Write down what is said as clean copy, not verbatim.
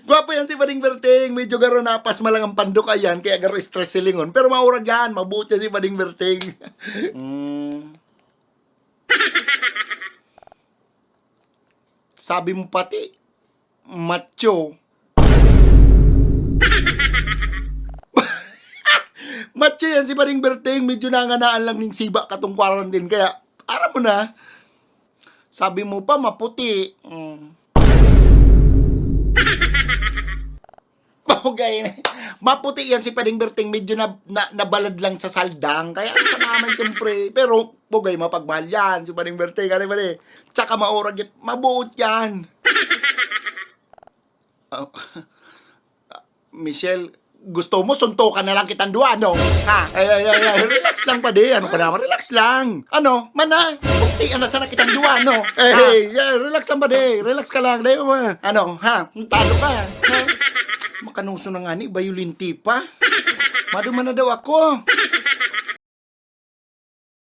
Gwapo yan si Bading Berting. Medyo garo napas malang ang pandok ayan. Kaya garo stress silingon. Pero maurag yan. Mabuti si Bading Berting. Sabi mo pati, macho. Macho yan si Bading Berting. Medyo nanganaan lang ng siba katong quarantine. Kaya, aram mo na. Sabi mo pa, maputi. Okay. Maputi yan si Bading Berting. Medyo nabalad lang sa saldang. Kaya ano pa naman siyempre. Pero, bugay, mapagmahal yan si Bading Berting. Ano ba eh? Tsaka maurag yan. Mabuot yan. Michelle, gusto mo suntukan na lang kitang duwa, no? Ha? Ay, relax lang pa di. Ano ka naman? Relax lang. Ano? Mana? Buktian na sana kitang duwa, no? Relax lang pa di. Relax ka lang. Di ba? Ano? Ha? Talo ka. Ha? Makanuso na nga ni, bayulinti pa. Maduma na daw ako.